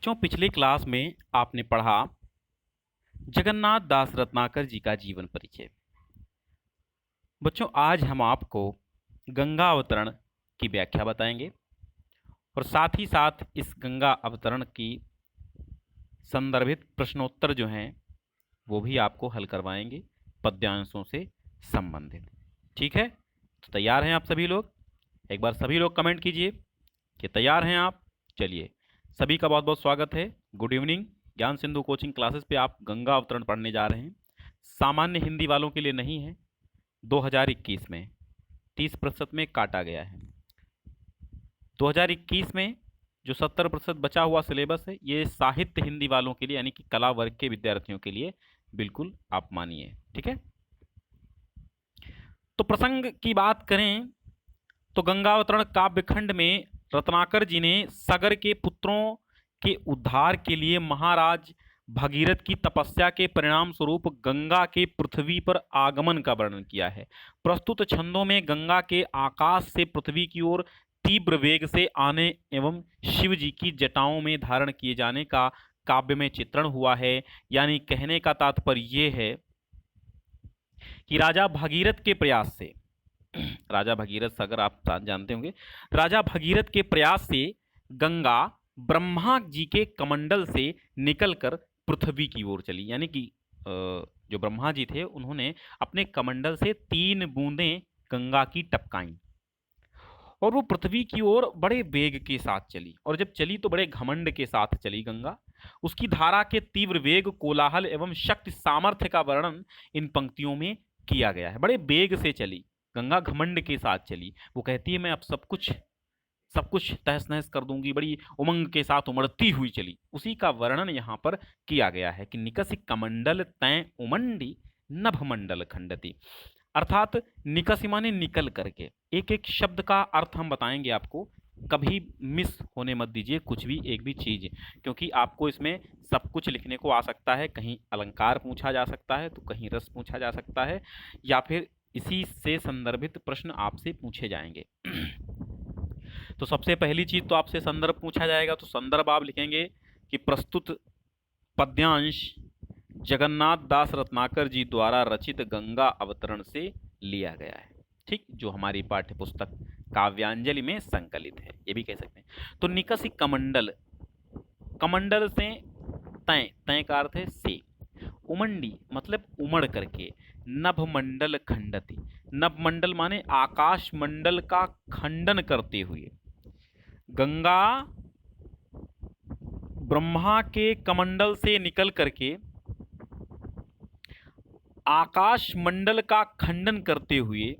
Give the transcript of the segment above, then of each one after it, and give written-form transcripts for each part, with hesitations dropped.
बच्चों, पिछले क्लास में आपने पढ़ा जगन्नाथ दास रत्नाकर जी का जीवन परिचय। बच्चों, आज हम आपको गंगा अवतरण की व्याख्या बताएंगे और साथ ही साथ इस गंगा अवतरण की संदर्भित प्रश्नोत्तर जो हैं वो भी आपको हल करवाएंगे पद्यांशों से संबंधित। ठीक है, तो तैयार हैं आप सभी लोग? एक बार सभी लोग कमेंट कीजिए कि तैयार हैं आप। चलिए, सभी का बहुत बहुत स्वागत है। Good evening. ज्ञान सिंधु कोचिंग क्लासेस पे आप गंगा अवतरण पढ़ने जा रहे हैं। सामान्य हिंदी वालों के लिए नहीं है, 2021 में 30% में काटा गया है। 2021 में जो 70% बचा हुआ सिलेबस है, ये साहित्य हिंदी वालों के लिए यानी कि कला वर्ग के विद्यार्थियों के लिए बिल्कुल आप मानिए। ठीक है, तो प्रसंग की बात करें तो गंगावतरण काव्यखंड में रत्नाकर जी ने सगर के पुत्रों के उद्धार के लिए महाराज भगीरथ की तपस्या के परिणाम स्वरूप गंगा के पृथ्वी पर आगमन का वर्णन किया है। प्रस्तुत छंदों में गंगा के आकाश से पृथ्वी की ओर तीव्र वेग से आने एवं शिव जी की जटाओं में धारण किए जाने का काव्य में चित्रण हुआ है। यानी कहने का तात्पर्य यह है कि राजा भगीरथ के प्रयास से राजा भगीरथ अगर आप जानते होंगे, राजा भगीरथ के प्रयास से गंगा ब्रह्मा जी के कमंडल से निकलकर पृथ्वी की ओर चली। यानी कि जो ब्रह्मा जी थे उन्होंने अपने कमंडल से 3 बूंदें गंगा की टपकाई और वो पृथ्वी की ओर बड़े वेग के साथ चली। और जब चली तो बड़े घमंड के साथ चली गंगा। उसकी धारा के तीव्र वेग, कोलाहल एवं शक्ति सामर्थ्य का वर्णन इन पंक्तियों में किया गया है। बड़े वेग से चली गंगा, घमंड के साथ चली। वो कहती है मैं अब सब कुछ तहस नहस कर दूंगी। बड़ी उमंग के साथ उमड़ती हुई चली। उसी का वर्णन यहाँ पर किया गया है कि निकसि कमंडल तय उमंडी नभ मंडल खंडती। अर्थात निकसि माने निकल करके। एक एक शब्द का अर्थ हम बताएंगे आपको, कभी मिस होने मत दीजिए कुछ भी, एक भी चीज, क्योंकि आपको इसमें सब कुछ लिखने को आ सकता है। कहीं अलंकार पूछा जा सकता है तो कहीं रस पूछा जा सकता है, या फिर इसी से संदर्भित प्रश्न आपसे पूछे जाएंगे। तो सबसे पहली चीज तो आपसे संदर्भ पूछा जाएगा, तो संदर्भ आप लिखेंगे कि प्रस्तुत पद्यांश जगन्नाथ दास रत्नाकर जी द्वारा रचित गंगा अवतरण से लिया गया है। ठीक, जो हमारी पाठ्य पुस्तक काव्यांजलि में संकलित है, ये भी कह सकते हैं। तो निकसि कमंडल, कमंडल से तय, तय का अर्थ है से, उमंडी मतलब उमड़ करके, नभ मंडल खंडती, नभ मंडल माने आकाश मंडल का खंडन करते हुए। गंगा ब्रह्मा के कमंडल से निकल करके आकाश मंडल का खंडन करते हुए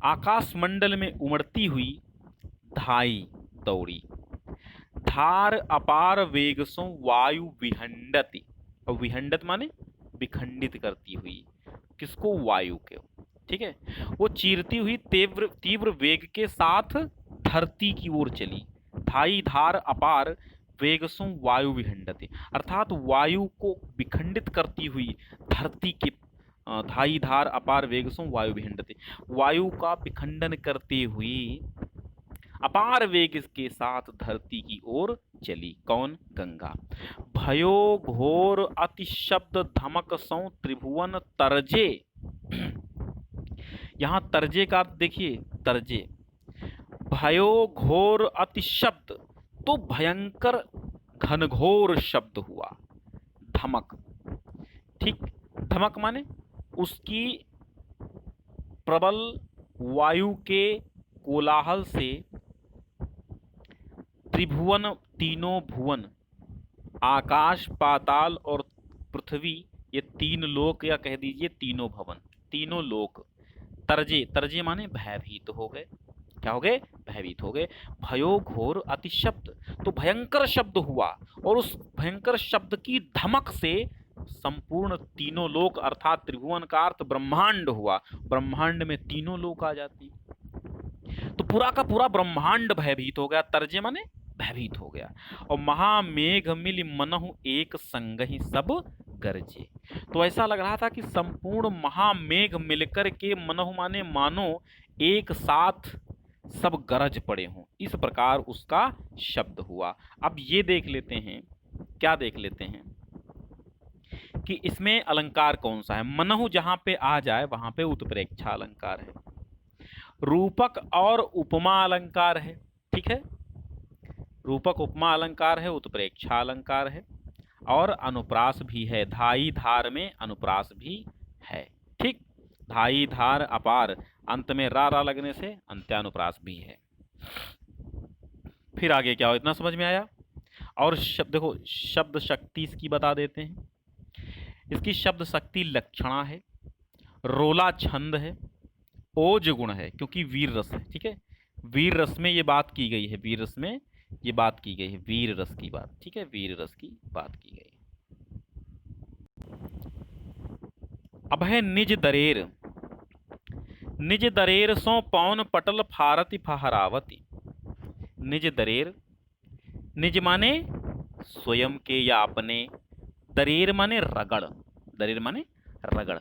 आकाश मंडल में उमड़ती हुई धाई दौड़ी। धार अपार वेग सो वायु विहंडति, और विहंडत माने विखंडित करती हुई। किसको? वायु के। ठीक है, वो चीरती हुई तीव्र तीव्र वेग के साथ धरती की ओर चली। धाई धार अपार वेगसों वायु विखंडते, अर्थात वायु को विखंडित करती हुई धरती के धाई धार अपार वेगसों वायु विखंडते, वायु का विखंडन करते हुए अपार वेग के साथ धरती की ओर चली। कौन? गंगा। भयो घोर अतिशब्द धमक सौ त्रिभुवन तरजे। यहां तरजे का देखिए, तरजे भयो घोर अतिशब्द, तो भयंकर घनघोर शब्द हुआ। धमक, ठीक, धमक माने उसकी प्रबल वायु के कोलाहल से त्रिभुवन, तीनों भुवन, आकाश पाताल और पृथ्वी, ये 3 लोक या कह दीजिए तीनों भवन, तीनों लोक तरजे, तरजे माने भयभीत हो गए। क्या हो गए? भयभीत हो गए। भयो घोर अतिशब्द, तो भयंकर शब्द हुआ, और उस भयंकर शब्द की धमक से संपूर्ण तीनों लोक अर्थात त्रिभुवन का अर्थ ब्रह्मांड हुआ। ब्रह्मांड में तीनों लोक आ जाती, तो पूरा का पूरा ब्रह्मांड भयभीत हो गया। तरजे माने भयभीत हो गया। और महामेघ मिल मनहु एक संग ही सब गरजे, तो ऐसा लग रहा था कि संपूर्ण महामेघ मिलकर के, मनहु माने मानो, एक साथ सब गरज पड़े हों, इस प्रकार उसका शब्द हुआ। अब ये देख लेते हैं, क्या देख लेते हैं कि इसमें अलंकार कौन सा है। मनहु जहां पे आ जाए वहां पे उत्प्रेक्षा अलंकार है, रूपक और उपमा अलंकार है। ठीक है, रूपक उपमा अलंकार है, उत्प्रेक्षा अलंकार है, और अनुप्रास भी है। धाई धार में अनुप्रास भी है। ठीक, धाई धार अपार, अंत में रा रा लगने से अंत्यानुप्रास भी है। फिर आगे क्या हो, इतना समझ में आया। और शब्द देखो, शब्द शक्ति इसकी बता देते हैं। इसकी शब्द शक्ति लक्षणा है, रोला छंद है, ओज गुण है, क्योंकि वीर रस है। ठीक है, वीर रस में ये बात की गई है, वीर रस में ये बात की गई है, वीर रस की बात। ठीक है, वीर रस की बात की गई। अब है निज दरेर। निज दरेर सो पौन पटल फारति फहरावती। निज दरेर, निज माने स्वयं के या अपने, दरेर माने रगड़, दरेर माने रगड़।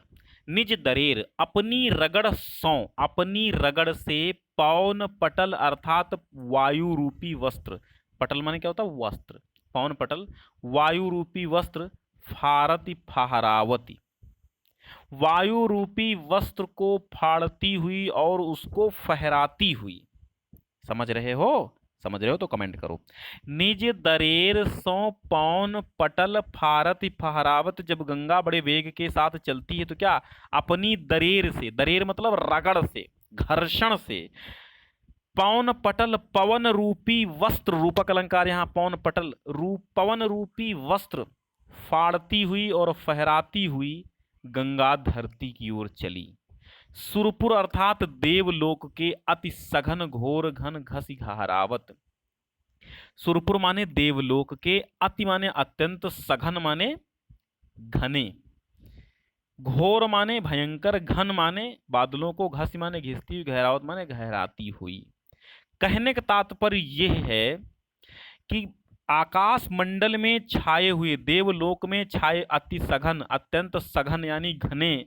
निज दरेर अपनी रगड़ सौ, अपनी रगड़ से पौन पटल अर्थात वायु रूपी वस्त्र, पटल माने क्या होता है वस्त्र, पौन पटल वायु रूपी वस्त्र, फारति फहरावती, वायु रूपी वस्त्र को फाड़ती हुई और उसको फहराती हुई। समझ रहे हो, समझ रहे हो तो कमेंट करो। निज दरेर सो पौन पटल फारत फहरावत, जब गंगा बड़े वेग के साथ चलती है तो क्या अपनी दरेर से, दरेर मतलब रगड़ से, घर्षण से, पौन पटल पवन रूपी वस्त्र, रूपक अलंकार यहाँ पौन पटल रूप, पवन रूपी वस्त्र फाड़ती हुई और फहराती हुई गंगा धरती की ओर चली। सुरपुर अर्थात देवलोक के अति सघन घोर घन घसी घहरावत। सुरपुर माने देवलोक के, अति माने अत्यंत, सघन माने घने, घोर माने भयंकर, घन माने बादलों को, घसी माने घिसती हुई, गहरावत माने गहराती हुई। कहने का तात्पर्य यह है कि आकाश मंडल में छाए हुए, देवलोक में छाए अति सघन, अत्यंत सघन यानी घने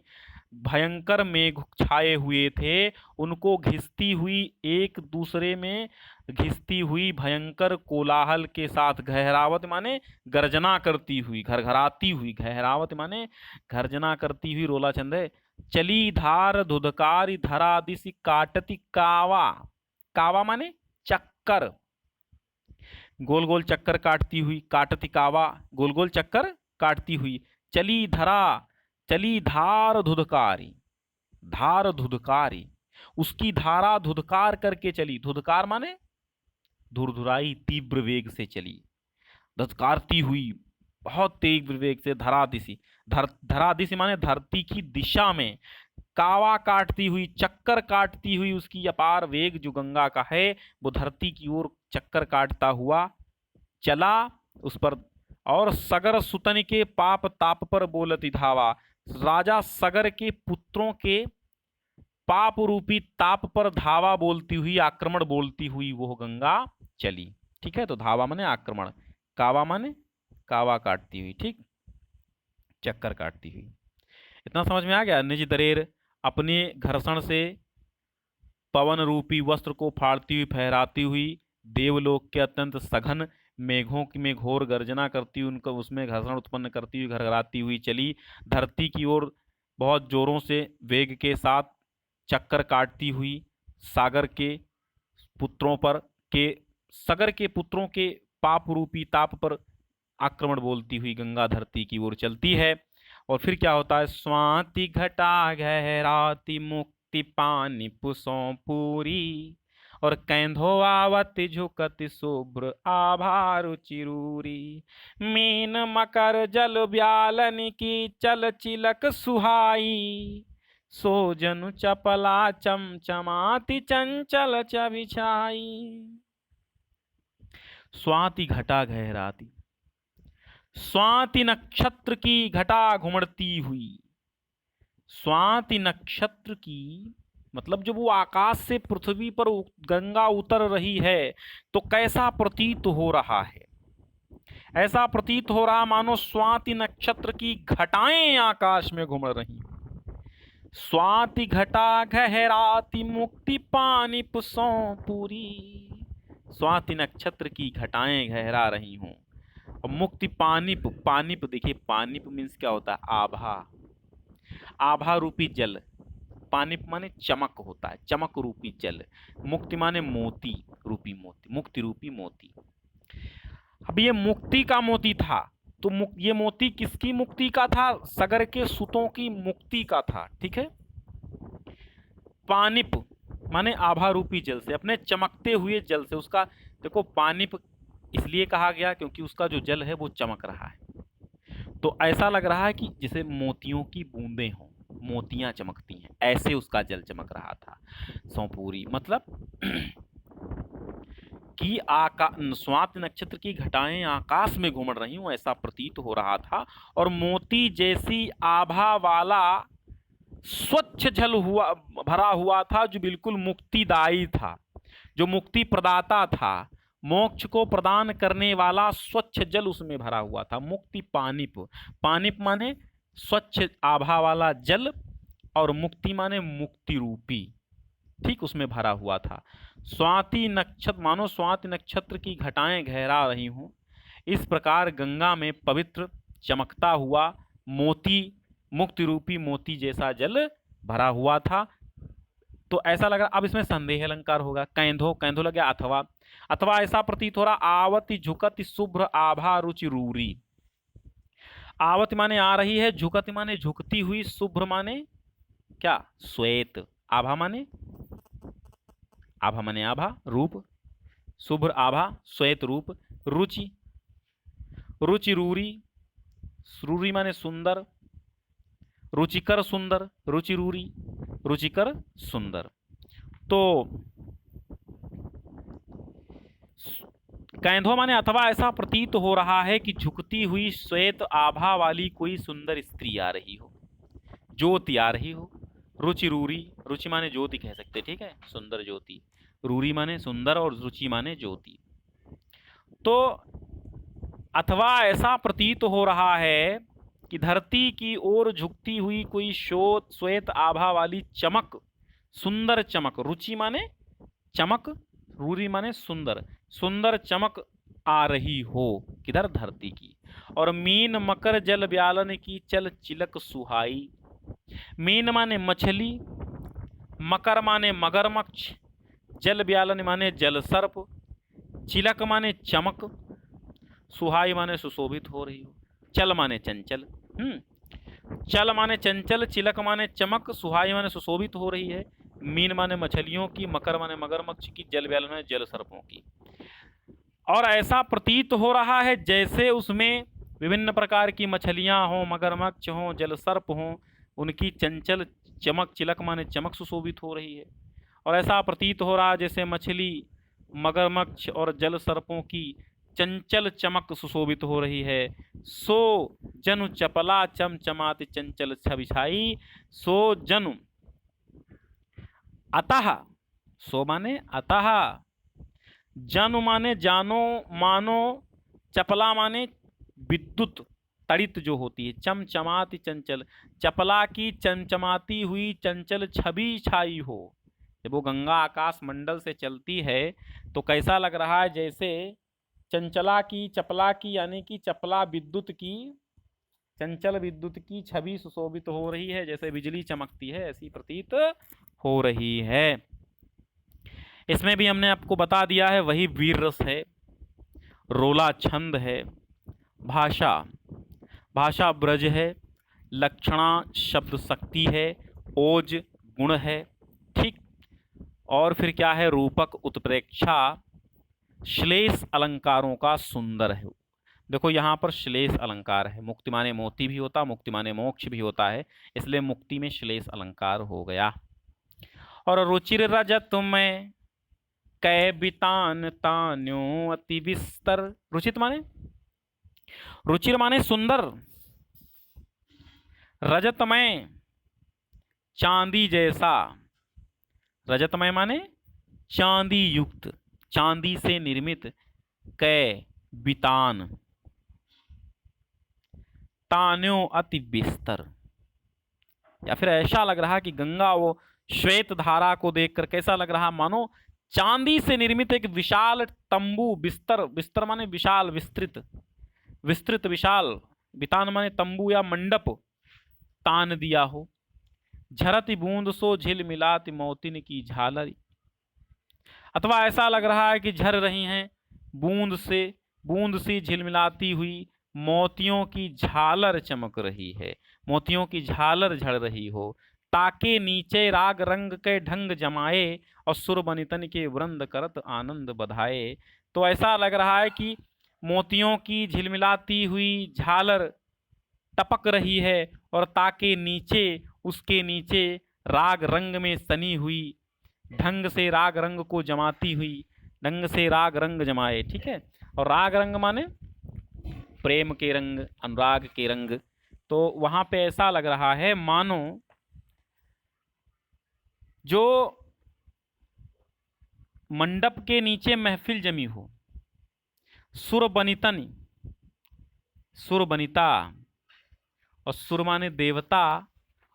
भयंकर मेघ छाए हुए थे, उनको घिसती हुई, एक दूसरे में घिसती हुई भयंकर कोलाहल के साथ, गहरावत माने गर्जना करती हुई, घरघराती हुई, गहरावत माने गर्जना करती हुई, रोला छंद है। चली धार धुधकारी धरा दिशि काटती कावा, कावा माने चक्कर, गोल गोल चक्कर काटती हुई, काटती कावा गोल गोल चक्कर काटती हुई। चली धरा, चली धार धुधकारी, धार धुधकारी, उसकी धारा धुधकार करके चली, धुधकार माने धुरधुराई, तीव्र वेग से चली, धुधकारती हुई बहुत तेज वेग से, धरा दिशि, धरा दिशि माने धरती की दिशा में, कावा काटती हुई, चक्कर काटती हुई, उसकी अपार वेग जो गंगा का है वो धरती की ओर चक्कर काटता हुआ चला उस पर। और सगर सुतन के पाप ताप पर बोलती धावा, राजा सगर के पुत्रों के पाप रूपी ताप पर धावा बोलती हुई, आक्रमण बोलती हुई वो गंगा चली। ठीक है, तो धावा माने आक्रमण, कावा माने कावा काटती हुई, ठीक, चक्कर काटती हुई। इतना समझ में आ गया। निज दरेर अपने घर्षण से पवन रूपी वस्त्र को फाड़ती हुई, फहराती हुई, देवलोक के अत्यंत सघन मेघों में घोर गर्जना करती हुई, उनको उसमें घर्षण उत्पन्न करती हुई, घरघराती हुई चली, धरती की ओर बहुत जोरों से वेग के साथ चक्कर काटती हुई, सागर के पुत्रों पर के, सागर के पुत्रों के पाप रूपी ताप पर आक्रमण बोलती हुई गंगा धरती की ओर चलती है। और फिर क्या होता है, स्वाति घटा गहराती मुक्ति पानी पुसों पूरी, और कैंधो आवत झुकत शुभ्र आभारु चिरूरी, मीन मकर जल ब्यालन की चल चिलक सुहाई, सो जनु चपला चमचमाती चंचल चबिछाई। स्वाति घटा गहराती, स्वाति नक्षत्र की घटा घुमड़ती हुई, स्वाति नक्षत्र की मतलब जब वो आकाश से पृथ्वी पर गंगा उतर रही है तो कैसा प्रतीत हो रहा है, ऐसा प्रतीत हो रहा मानो स्वाति नक्षत्र की घटाएं आकाश में घूम रही। स्वाति घटा गहराती मुक्ति पानिप सौ पूरी। स्वाति नक्षत्र की घटाएं गहरा रही हूं और मुक्ति पानिप, पानिप देखिए पानिप मीन्स क्या होता है, आभा, आभा रूपी जल। पानिप माने चमक होता है, चमक रूपी जल। मुक्ति माने मोती रूपी मोती, मुक्ति रूपी मोती। अब ये मुक्ति का मोती था, तो ये मोती किसकी मुक्ति का था? सगर के सुतों की मुक्ति का था। ठीक है। पानिप माने आभा रूपी जल से, अपने चमकते हुए जल से। उसका देखो पानिप इसलिए कहा गया क्योंकि उसका जो जल है वो चमक रहा है, तो ऐसा लग रहा है कि जैसे मोतियों की बूंदें हों, मोतियां चमकती हैं, ऐसे उसका जल चमक रहा था। सौंपूरी मतलब कि स्वाति नक्षत्र की घटाएं आकाश में घूम रही हूं, ऐसा प्रतीत हो रहा था। और मोती जैसी आभा वाला स्वच्छ जल हुआ, भरा हुआ था, जो बिल्कुल मुक्तिदायी था, जो मुक्ति प्रदाता था, मोक्ष को प्रदान करने वाला स्वच्छ जल उसमें भरा हुआ था। मुक्ति पानिप, पानिप माने स्वच्छ आभा वाला जल, और मुक्ति माने मुक्ति रूपी, ठीक उसमें भरा हुआ था। स्वाति नक्षत्र मानो स्वाति नक्षत्र की घटाएं गहरा रही हूं, इस प्रकार गंगा में पवित्र चमकता हुआ मोती, मुक्ति रूपी मोती जैसा जल भरा हुआ था। तो ऐसा लगा। अब इसमें संदेह अलंकार होगा। कैंधो, कैंधो लगे अथवा, अथवा ऐसा प्रतीत हो रहा आवति झुकति शुभ्र आभा रुचि रूरी। आवति माने आ रही है, झुकति माने झुकती हुई, शुभ्र माने क्या? श्वेत। आभा माने, आभा माने आभा रूप, शुभ्र आभा श्वेत रूप। रुचि, रुचि रूरी, रूरी माने सुंदर, रुचिकर सुंदर, रुचि रूरी रुचिकर सुंदर। तो कैंधो माने अथवा ऐसा प्रतीत हो रहा है कि झुकती हुई श्वेत आभा वाली कोई सुंदर स्त्री आ रही हो, ज्योति आ रही हो। रुचि रूरी, रुचि माने ज्योति कह सकते, ठीक है, सुंदर ज्योति। रूरी माने सुंदर और रुचि माने ज्योति। तो अथवा ऐसा प्रतीत हो रहा है कि धरती की ओर झुकती हुई कोई श्वेत आभा वाली चमक, सुंदर चमक। रुचि माने चमक, रूरी माने सुंदर, सुंदर चमक आ रही हो, किधर? धरती की। और मीन मकर जल ब्यालन की चल चिलक सुहाई। मीन माने मछली, मकर माने मगरमच्छ, जल ब्यालन माने जल सर्प, चिलक माने चमक, सुहाई माने सुशोभित हो रही हो। चल माने चंचल, चल माने चंचल, चिलक माने चमक, सुहाई माने सुशोभित हो रही है। मीन माने मछलियों की, मकर माने मगरमच्छ की, जल ब्यालन माने जल सर्पों की। और ऐसा प्रतीत हो रहा है जैसे उसमें विभिन्न प्रकार की मछलियां हों, मगरमच्छ हों, जल सर्प हों, उनकी चंचल चमक, चिलक माने चमक सुशोभित हो रही है। और ऐसा प्रतीत हो रहा है जैसे मछली, मगरमच्छ और जल सर्पों की चंचल चमक सुशोभित हो रही है। सो जनु चपला चमचमाति चंचल छबिछाई। सो जनु, अतः, सो माने अतः, जनु माने जानो मानो, चपला माने विद्युत तड़ित जो होती है, चमचमाती चंचल, चपला की चमचमाती हुई चंचल छवि छाई हो। जब वो गंगा आकाश मंडल से चलती है तो कैसा लग रहा है? जैसे चंचला की, चपला की यानी कि चपला विद्युत की, चंचल विद्युत की छवि सुशोभित हो रही है, जैसे बिजली चमकती है, ऐसी प्रतीत हो रही है। इसमें भी हमने आपको बता दिया है, वही वीर रस है, रोला छंद है, भाषा, भाषा ब्रज है, लक्षणा शब्द शक्ति है, ओज गुण है, ठीक। और फिर क्या है? रूपक उत्प्रेक्षा, श्लेष अलंकारों का सुंदर है। देखो यहाँ पर श्लेष अलंकार है, मुक्ति माने मोती भी होता, मुक्ति माने मोक्ष भी होता है, इसलिए मुक्ति में श्लेष अलंकार हो गया। और रुचिर रजत में कै बितान तान्यो अति विस्तर। रुचित माने, रुचिर माने सुंदर, रजतमय चांदी जैसा, रजतमय माने चांदी युक्त, चांदी से निर्मित, कै बितान, तान्यो अति बिस्तर, या फिर ऐसा लग रहा कि गंगा वो श्वेत धारा को देखकर कैसा लग रहा, मानो चांदी से निर्मित एक विशाल तंबू, बिस्तर, बिस्तर माने विशाल, विस्तृत, विस्तृत विशाल, बितान माने तंबू या मंडप तान दिया हो। झरती बूंद सो झिल मिलाती मोतिन की झालरी, अथवा ऐसा लग रहा है कि झर रही हैं बूंद से, बूंद सी झिलमिलाती हुई मोतियों की झालर चमक रही है, मोतियों की झालर झड़ रही हो। ताके नीचे राग रंग के ढंग जमाए और सुर बनितन के वृंद करत आनंद बधाए। तो ऐसा लग रहा है कि मोतियों की झिलमिलाती हुई झालर टपक रही है और ताके नीचे, उसके नीचे राग रंग में सनी हुई, ढंग से राग रंग को जमाती हुई, ढंग से राग रंग जमाए, ठीक है। और राग रंग माने प्रेम के रंग, अनुराग के रंग। तो वहां पे ऐसा लग रहा है मानो जो मंडप के नीचे महफिल जमी हो, सुर बनितन, सुर बनिता, और सुर माने देवता,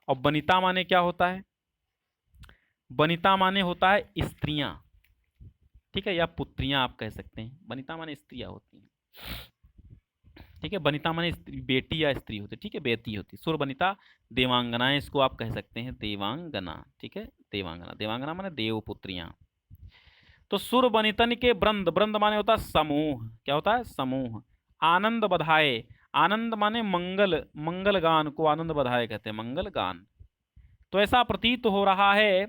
और बनिता माने क्या होता है, बनिता माने होता है स्त्रियां, ठीक है, या पुत्रियां आप कह सकते हैं। बनिता माने स्त्रियां होती हैं, ठीक है, बनिता माने बेटी या स्त्री होती है, ठीक है, बेटी होती है। सुर बनिता देवांगनाएं, इसको आप कह सकते हैं देवांगना, ठीक है, देवांगना, देवांगना माने देव पुत्रियां। तो सुर बनितन के ब्रंद, ब्रंद माने होता है समूह, क्या होता है, समूह। आनंद बधाए, आनंद माने मंगल, मंगल गान को आनंद बधाए कहते हैं, मंगल गान। तो ऐसा प्रतीत हो रहा है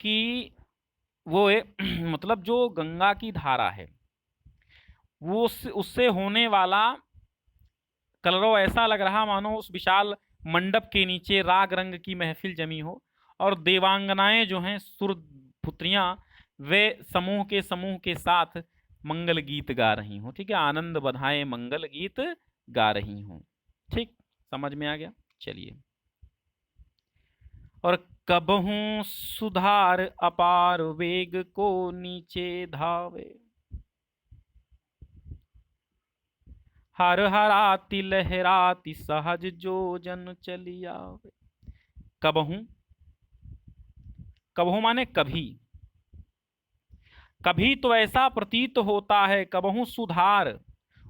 कि वो मतलब जो गंगा की धारा है वो उससे होने वाला कलरव ऐसा लग रहा मानो उस विशाल मंडप के नीचे राग रंग की महफिल जमी हो, और देवांगनाएं जो हैं सुर पुत्रियां, वे समूह के साथ मंगल गीत गा रही हों, ठीक है, आनंद बधाएं मंगल गीत गा रही हों। ठीक, समझ में आ गया। चलिए, और कबहू सुधार अपार वेग को नीचे धावे, हर हराती लहराती सहज जो जन चली आवे। कबहू, कबहू माने कभी, कभी तो ऐसा प्रतीत होता है, कबहू सुधार,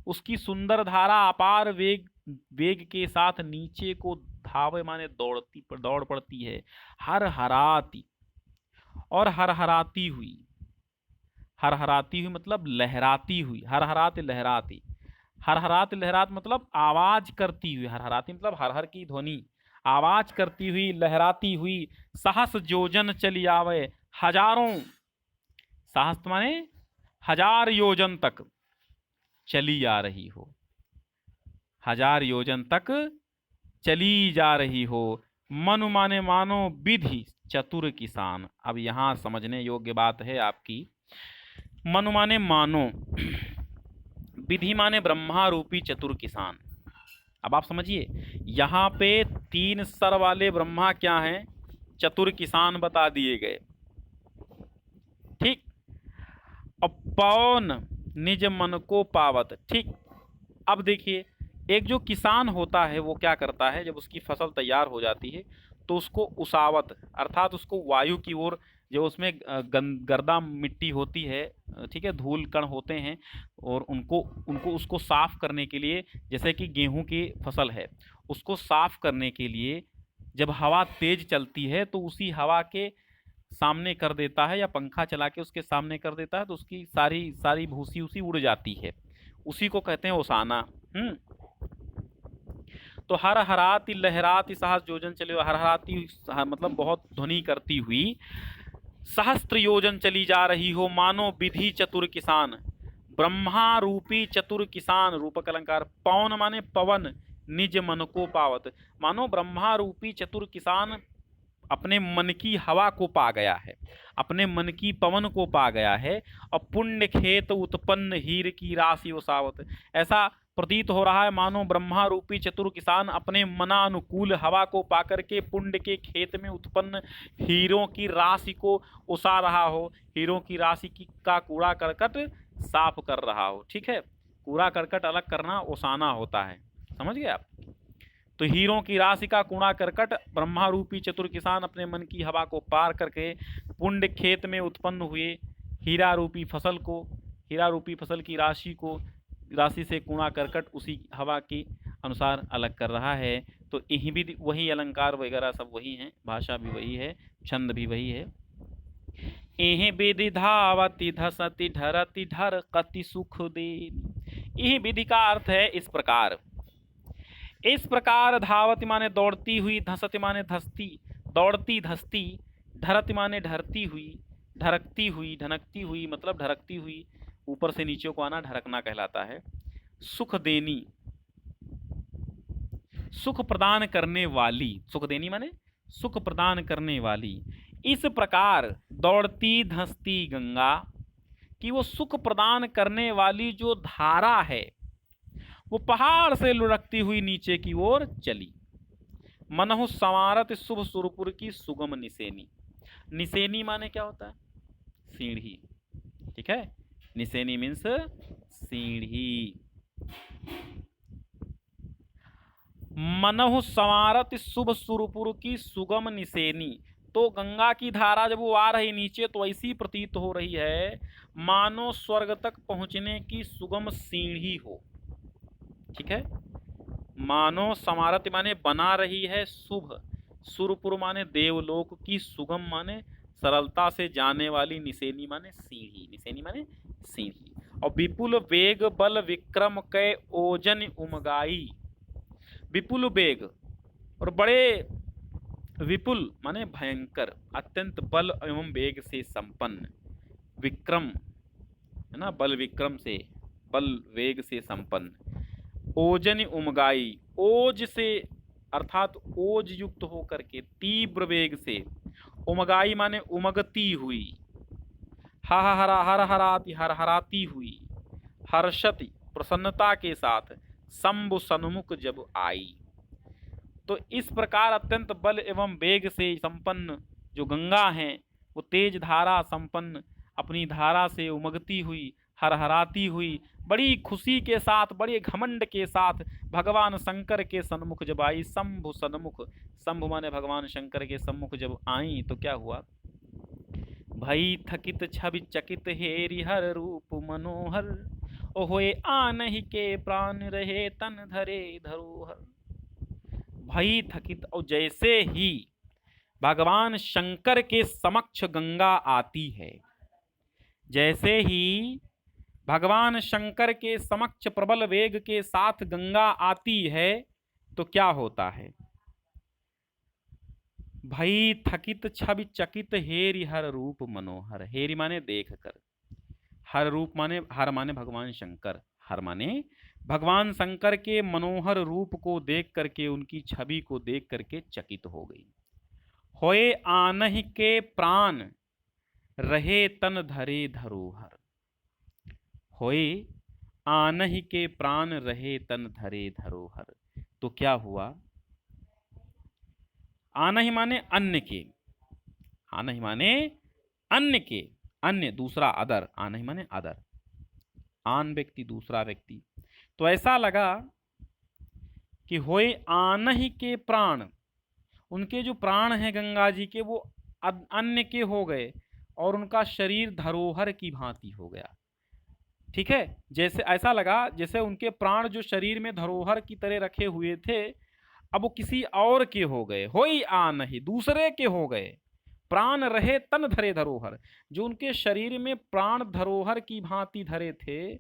उसकी सुंदर धारा अपार वेग, वेग के साथ नीचे को धावे माने दौड़ती, दौड़ पड़ती है। हर हराती, और हर हराती हुई, हर हराती हुई मतलब लहराती हुई, हर हराती लहराती, हर हराती लहरात मतलब आवाज करती हुई, हर हराती मतलब हर हर की ध्वनि, आवाज करती हुई, लहराती हुई, सहस योजन चली आवे, हजारों, साहस माने 1000 योजन तक चली आ रही हो, 1000 योजन तक चली जा रही हो। मनु माने मानो, विधि चतुर किसान। अब यहां समझने योग्य बात है आपकी, मनु माने मानो, विधि माने ब्रह्मा रूपी चतुर किसान। अब आप समझिए, यहां पे 3 सर वाले ब्रह्मा क्या हैं, चतुर किसान बता दिए गए, ठीक। और पौन निज मन को पावत, ठीक। अब देखिए, एक जो किसान होता है वो क्या करता है, जब उसकी फसल तैयार हो जाती है तो उसको उसावत, अर्थात उसको वायु की ओर, जो उसमें गर्दा मिट्टी होती है, ठीक है, धूल कण होते हैं, और उनको उनको उसको साफ करने के लिए, जैसे कि गेहूं की फसल है, उसको साफ करने के लिए जब हवा तेज चलती है तो उसी हवा के सामने कर देता है, या पंखा चला के उसके सामने कर देता है, तो उसकी सारी सारी भूसी उसी उड़ जाती है, उसी को कहते हैं ओसाना। तो हर हराती लहराती सहस्र योजन चली, हर हराती मतलब बहुत ध्वनि करती हुई सहस्त्र योजन चली जा रही हो, मानो विधि चतुर किसान, ब्रह्मा रूपी चतुर किसान, रूपक अलंकार। पवन माने पवन, निज मन को पावत, मानो ब्रह्मा रूपी चतुर किसान अपने मन की हवा को पा गया है, अपने मन की पवन को पा गया है, और पुण्य खेत उत्पन्न हीर की राशि ओसावत। ऐसा प्रतीत हो रहा है मानो ब्रह्मा रूपी चतुर किसान अपने मनानुकूल हवा को पाकर के पुण्य के खेत में उत्पन्न हीरों की राशि को ओसा रहा हो, हीरों की राशि की का कूड़ा करकट साफ कर रहा हो, ठीक है। कूड़ा करकट अलग करना ओसाना होता है, समझ गए आप। तो हीरों की राशि का कूड़ा करकट ब्रह्मा रूपी चतुर किसान अपने मन की हवा को पार करके पुण्य खेत में उत्पन्न हुए हीरा रूपी फसल को, हीरा रूपी फसल की राशि से कूड़ा करकट उसी हवा के अनुसार अलग कर रहा है। तो यही भी वही अलंकार वगैरह सब वही हैं, भाषा भी वही है, छंद भी वही है। एहि विधि धावति धसति ढरति ढर कति सुख दे। यही विधि का अर्थ है इस प्रकार। इस प्रकार धावति माने दौड़ती हुई, धसति माने धसती, दौड़ती धसती, ढरति माने ढरती हुई, ढरकती हुई, ढनकती हुई मतलब ढरकती हुई, ऊपर से नीचे को आना ढरकना कहलाता है। सुख देनी, सुख प्रदान करने वाली, सुख देनी माने सुख प्रदान करने वाली। इस प्रकार दौड़ती धसती गंगा कि वो सुख प्रदान करने वाली जो धारा है वो पहाड़ से लुढ़कती हुई नीचे की ओर चली। मनहु संवारत शुभ सुरपुर की सुगम निसेनी। निसेनी माने क्या होता है? सीढ़ी, ठीक है। निसेनी मीन्स सीढ़ी। मनहु संवारत शुभ सुरपुर की सुगम निसेनी। तो गंगा की धारा जब वो आ रही नीचे तो ऐसी प्रतीत हो रही है मानो स्वर्ग तक पहुंचने की सुगम सीढ़ी हो, ठीक है। मानो समारत माने बना रही है शुभ, सुरपुर माने देवलोक की, सुगम माने सरलता से जाने वाली, निसेनी माने सीढ़ी, निसेनी माने सीढ़ी। और विपुल वेग बल विक्रम कै ओजन उमगाई। विपुल वेग और बड़े, विपुल माने भयंकर, अत्यंत बल एवं वेग से संपन्न, विक्रम है ना, बल विक्रम से, बल वेग से संपन्न। ओजन उमगाई, ओज से अर्थात ओज युक्त होकर के तीव्र वेग से, उमगाई माने उमगती हुई, हरहराती हुई, हर्षति प्रसन्नता के साथ, शंभु सन्मुख जब आई। तो इस प्रकार अत्यंत बल एवं वेग से संपन्न जो गंगा है वो तेज धारा संपन्न अपनी धारा से उमगती हुई, हरहराती हुई, बड़ी खुशी के साथ, बड़े घमंड के साथ भगवान शंकर के सन्मुख जब आई। शंभु सन्मुख, शंभु माने भगवान शंकर के सम्मुख जब आई तो क्या हुआ? भई थकित छवि चकित हेरि हर रूप मनोहर, ओहोए आनहि के प्राण रहे तन धरे धरोहर। भई थकित, और जैसे ही भगवान शंकर के समक्ष गंगा आती है, जैसे ही भगवान शंकर के समक्ष प्रबल वेग के साथ गंगा आती है तो क्या होता है? भई थकित छवि चकित हेरि हर रूप मनोहर। हेरि माने देख कर, हर रूप माने, हर माने भगवान शंकर, हर माने भगवान शंकर के मनोहर रूप को देख करके, उनकी छवि को देख करके चकित हो गई। होए आनहि के प्राण रहे तन धरे धरोहर। होए आनहि के प्राण रहे तन धरे धरोहर। तो क्या हुआ? आनहि माने अन्य के, आनहि माने अन्य के, अन्य दूसरा, अदर, आनहि माने अदर, आन व्यक्ति दूसरा व्यक्ति। तो ऐसा लगा कि होए आनहि के प्राण, उनके जो प्राण हैं गंगा जी के वो अन्य के हो गए और उनका शरीर धरोहर की भांति हो गया, ठीक है। जैसे ऐसा लगा जैसे उनके प्राण जो शरीर में धरोहर की तरह रखे हुए थे अब वो किसी और के हो गए। होई आनहि, दूसरे के हो गए। प्राण रहे तन धरे धरोहर, जो उनके शरीर में प्राण धरोहर की भांति धरे थे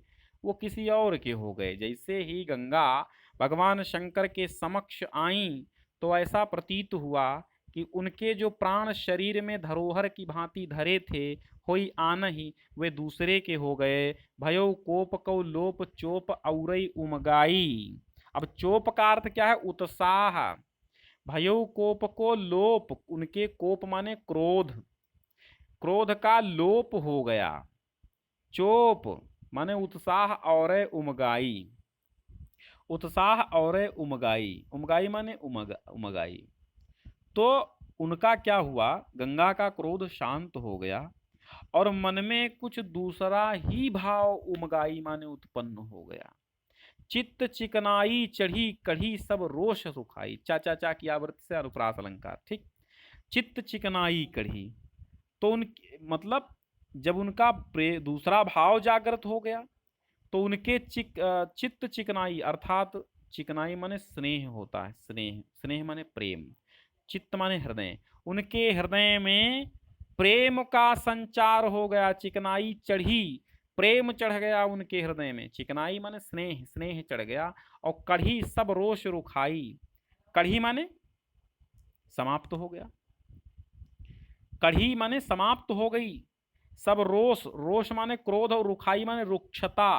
वो किसी और के हो गए। जैसे ही गंगा भगवान शंकर के समक्ष आईं तो ऐसा प्रतीत हुआ कि उनके जो प्राण शरीर में धरोहर की भांति धरे थे, होई आनहि, वे दूसरे के हो गए। भयो कोप कौ लोप चोप औरई उमगाई। अब चोप का अर्थ क्या है? उत्साह। भयो कोप को लोप, उनके कोप माने क्रोध, क्रोध का लोप हो गया। चोप माने उत्साह और उमगाई, उत्साह और उमगाई, उमगाई माने उमगाई। तो उनका क्या हुआ? गंगा का क्रोध शांत हो गया और मन में कुछ दूसरा ही भाव उमगाई माने उत्पन्न हो गया। चित्त चिकनाई चढ़ी कढ़ी सब रोष सुखाई, चा चा चा की आवृत्ति से अनुप्रास अलंकार। ठीक, चित्त चिकनाई कढ़ी, तो उन मतलब जब उनका दूसरा भाव जागृत हो गया तो उनके चित्त चिकनाई, अर्थात चिकनाई माने स्नेह होता है, स्नेह, स्नेह माने प्रेम, चित्त माने हृदय, उनके हृदय में प्रेम का संचार हो गया, चिकनाई चढ़ी, प्रेम चढ़ गया उनके हृदय में, चिकनाई माने स्नेह, स्नेह चढ़ गया, और कढ़ी सब रोष रुखाई, कढ़ी माने समाप्त हो गया, कढ़ी माने समाप्त हो गई, सब रोष, रोष माने क्रोध, और रुखाई माने रुक्षता।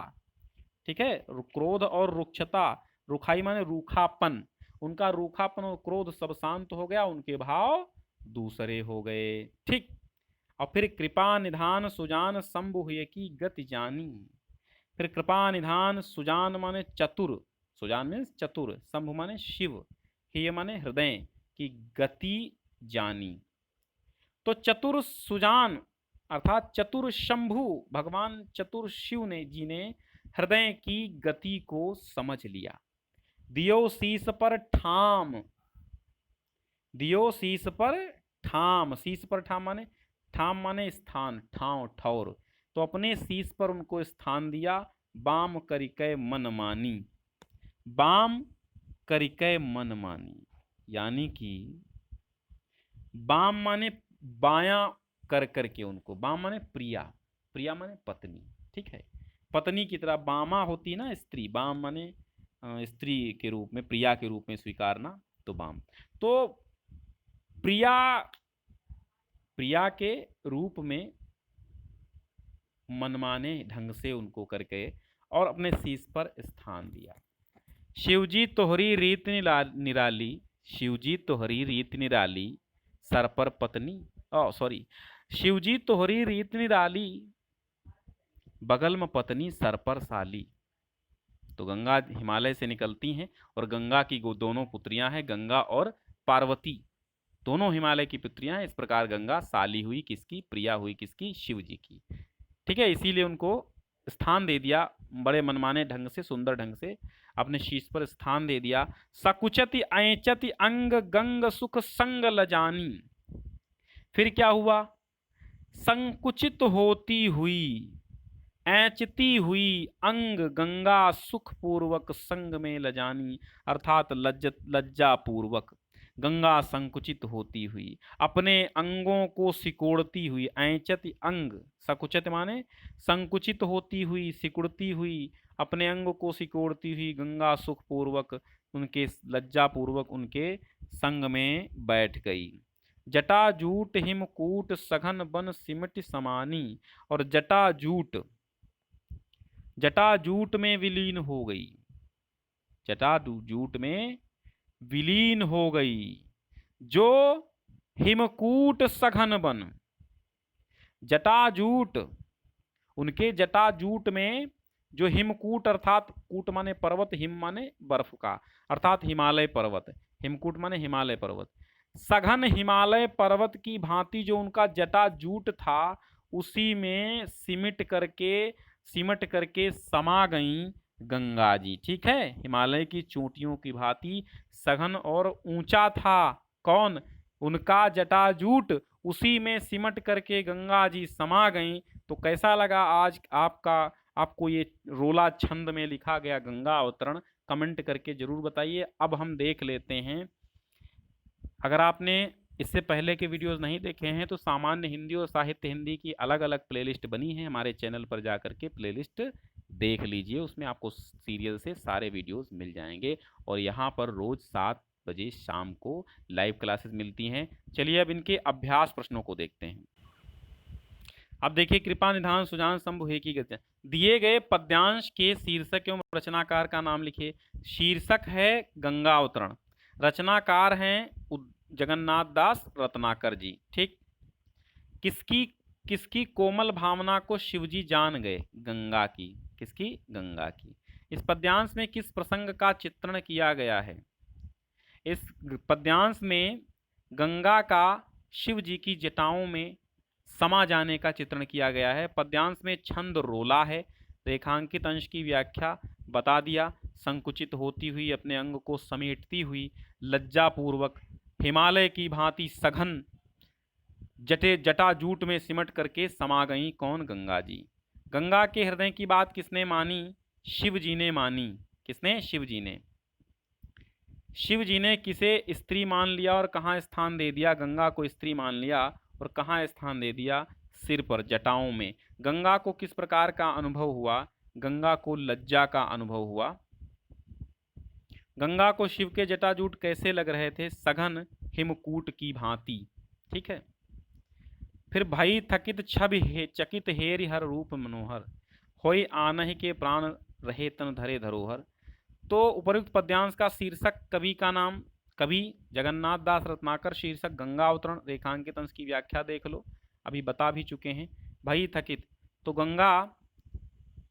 ठीक है, क्रोध और रुक्षता, रुखाई माने रूखापन, उनका रूखापन और क्रोध सब शांत हो गया, उनके भाव दूसरे हो गए। ठीक, और फिर कृपा निधान सुजान शंभु हुए की गति जानी, फिर कृपा निधान सुजान माने चतुर, सुजान में चतुर, शंभु माने शिव, ये माने हृदय की गति जानी। तो चतुर सुजान अर्थात चतुर शंभु, भगवान चतुर शिव ने जी ने हृदय की गति को समझ लिया। दियो शीस पर ठाम, दियो शीस पर ठाम, शीस पर ठाम माने, ठाम माने स्थान, ठाव ठौर, तो अपने शीस पर उनको स्थान दिया। बाम करिकै मन मानी, बाम करिकै मन मानी, यानी कि बाम माने बायां कर करके उनको, बाम माने प्रिया, प्रिया माने पत्नी। ठीक है, पत्नी की तरह बामा होती है ना स्त्री, बाम माने स्त्री के रूप में, प्रिया के रूप में स्वीकारना, तो बाम, तो प्रिया, प्रिया के रूप में मनमाने ढंग से उनको करके और अपने शीश पर स्थान दिया। शिवजी तोहरी रीत निराली, शिवजी तोहरी रीत निराली, सर पर पत्नी, सॉरी, शिवजी तोहरी रीत निराली, बगल में पत्नी सर पर साली। तो गंगा हिमालय से निकलती हैं और गंगा की दोनों पुत्रियां हैं, गंगा और पार्वती, दोनों हिमालय की पुत्रियां हैं। इस प्रकार गंगा साली हुई किसकी, प्रिया हुई किसकी, शिव जी की। ठीक है, इसीलिए उनको स्थान दे दिया बड़े मनमाने ढंग से, सुंदर ढंग से अपने शीश पर स्थान दे दिया। सकुचति ऐचति अंग गंग सुख संग लजानी, फिर क्या हुआ, संकुचित होती हुई, ऐचती हुई अंग गंगा सुख पूर्वक संग में लजानी, अर्थात लज्जा पूर्वक गंगा संकुचित होती हुई, अपने अंगों को सिकोड़ती हुई, ऐचति अंग, सकुचित माने संकुचित होती हुई, सिकुड़ती हुई, अपने अंग को सिकोड़ती हुई गंगा सुख पूर्वक उनके, लज्जा पूर्वक उनके संग में बैठ गई। जटाजूट हिमकूट सघन बन सिमट समानी, और जटाजूट, जटाजूट में विलीन हो गई, जटाजूट में विलीन हो गई, जो हिमकूट सघन बन, जटाजूट, उनके जटाजूट में जो हिमकूट, अर्थात कूट माने पर्वत, हिम माने बर्फ का, अर्थात हिमालय पर्वत, हिमकूट माने हिमालय पर्वत, सघन हिमालय पर्वत की भांति जो उनका जटाजूट था, उसी में सिमट करके समा गई गंगा जी। ठीक है, हिमालय की चोटियों की भांति सघन और ऊंचा था कौन, उनका जटाजूट, उसी में सिमट करके गंगा जी समा गई। तो कैसा लगा आज आपको ये रोला छंद में लिखा गया गंगा अवतरण, कमेंट करके जरूर बताइए। अब हम देख लेते हैं, अगर आपने इससे पहले के वीडियोस नहीं देखे हैं तो सामान्य हिंदी और साहित्य हिंदी की अलग अलग प्लेलिस्ट बनी है, हमारे चैनल पर जाकर के प्लेलिस्ट देख लीजिए, उसमें आपको सीरियल से सारे वीडियोस मिल जाएंगे। और यहाँ पर रोज 7 बजे शाम को लाइव क्लासेस मिलती हैं। चलिए अब इनके अभ्यास प्रश्नों को देखते हैं। अब देखिए, कृपा निधान सुजान शंभु हे की गति, दिए गए पद्यांश के शीर्षक एवं रचनाकार का नाम लिखिए। शीर्षक है गंगा अवतरण, रचनाकार हैं जगन्नाथ दास रत्नाकर जी। ठीक, किसकी कोमल भावना को शिवजी जान गए, गंगा की, किसकी, गंगा की। इस पद्यांश में किस प्रसंग का चित्रण किया गया है, इस पद्यांश में गंगा का शिव जी की जटाओं में समा जाने का चित्रण किया गया है। पद्यांश में छंद रोला है, रेखांकित अंश की व्याख्या बता दिया, संकुचित होती हुई, अपने अंग को समेटती हुई, लज्जापूर्वक हिमालय की भांति सघन जटाजूट में सिमट करके समा गई कौन? गंगा जी। गंगा के हृदय की बात किसने मानी? शिव जी ने मानी। किसने? शिव जी ने। शिव जी ने किसे स्त्री मान लिया और कहाँ स्थान दे दिया? गंगा को स्त्री मान लिया और कहाँ स्थान दे दिया? सिर पर, जटाओं में। गंगा को किस प्रकार का अनुभव हुआ? गंगा को लज्जा का अनुभव हुआ। गंगा को शिव के जटाजूट कैसे लग रहे थे? सघन हिमकूट की भांति। ठीक है। फिर भई थकित छब हे चकित हेरि हर रूप मनोहर, होई आनहि के प्राण रहे तन धरे धरोहर। तो उपयुक्त पद्यांश का शीर्षक, कवि का नाम कवि जगन्नाथ दास रत्नाकर, शीर्षक गंगा अवतरण, रेखांकित अंश की व्याख्या देख लो, अभी बता भी चुके हैं। भई थकित, तो गंगा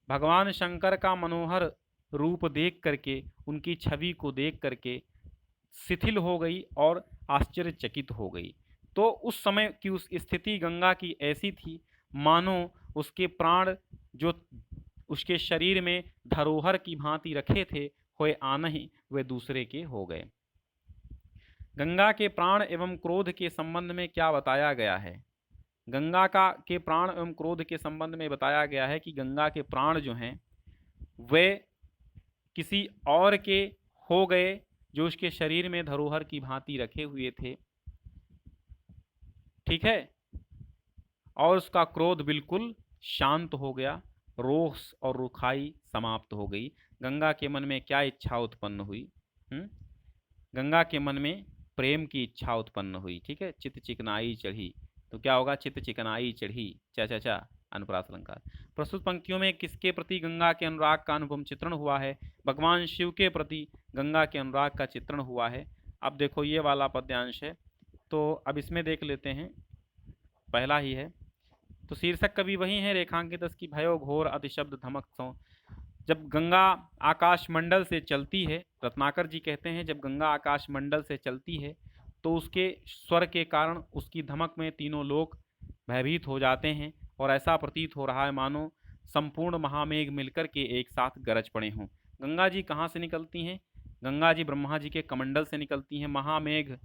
भगवान शंकर का मनोहर रूप देख करके, उनकी छवि को देख करके शिथिल हो गई और आश्चर्यचकित हो गई। तो उस समय की उस स्थिति गंगा की ऐसी थी मानो उसके प्राण जो उसके शरीर में धरोहर की भांति रखे थे, होए आनहि, वे दूसरे के हो गए। गंगा के प्राण एवं क्रोध के संबंध में क्या बताया गया है? गंगा के प्राण एवं क्रोध के संबंध में बताया गया है कि गंगा के प्राण जो हैं वे किसी और के हो गए जो उसके शरीर में धरोहर की भांति रखे हुए थे। ठीक है। और उसका क्रोध बिल्कुल शांत हो गया, रोष और रुखाई समाप्त हो गई। गंगा के मन में क्या इच्छा उत्पन्न हुई? गंगा के मन में प्रेम की इच्छा उत्पन्न हुई। ठीक है। चित चिकनाई चढ़ी, तो क्या होगा? चित चिकनाई चढ़ी, चा चा चा, अनुप्रास अलंकार। प्रस्तुत पंक्तियों में किसके प्रति गंगा के अनुराग का अनुपम चित्रण हुआ है? भगवान शिव के प्रति गंगा के अनुराग का चित्रण हुआ है। अब देखो ये वाला पद्यांश है, तो अब इसमें देख लेते हैं, पहला ही है। तो शीर्षक कभी वही है, रेखांकित की भयो घोर अतिशब्द धमक सो। जब गंगा आकाश मंडल से चलती है, रत्नाकर जी कहते हैं जब गंगा आकाश मंडल से चलती है तो उसके स्वर के कारण उसकी धमक में तीनों लोग भयभीत हो जाते हैं और ऐसा प्रतीत हो रहा है मानो संपूर्ण महामेघ मिलकर के एक साथ गरज पड़े हों। गंगा जी कहाँ से निकलती हैं? गंगा जी ब्रह्मा जी के कमंडल से निकलती हैं। महामेघ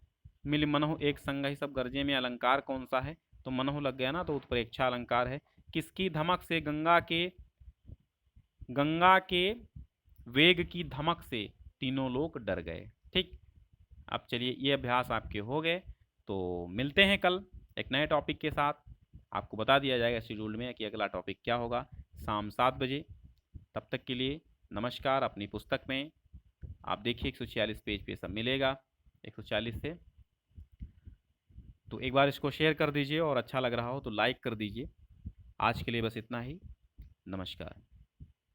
मिल मनहु एक संग ही सब गरजे में अलंकार कौन सा है? तो मनहु लग गया ना, तो उत्प्रेक्षा अलंकार है। किसकी धमक से? गंगा के वेग की धमक से तीनों लोग डर गए। ठीक। अब चलिए ये अभ्यास आपके हो गए, तो मिलते हैं कल एक नए टॉपिक के साथ। आपको बता दिया जाएगा शेड्यूल में कि अगला टॉपिक क्या होगा, शाम 7 बजे। तब तक के लिए नमस्कार। अपनी पुस्तक में आप देखिए 146 पेज पे सब मिलेगा, 140 से। तो एक बार इसको शेयर कर दीजिए और अच्छा लग रहा हो तो लाइक कर दीजिए। आज के लिए बस इतना ही। नमस्कार।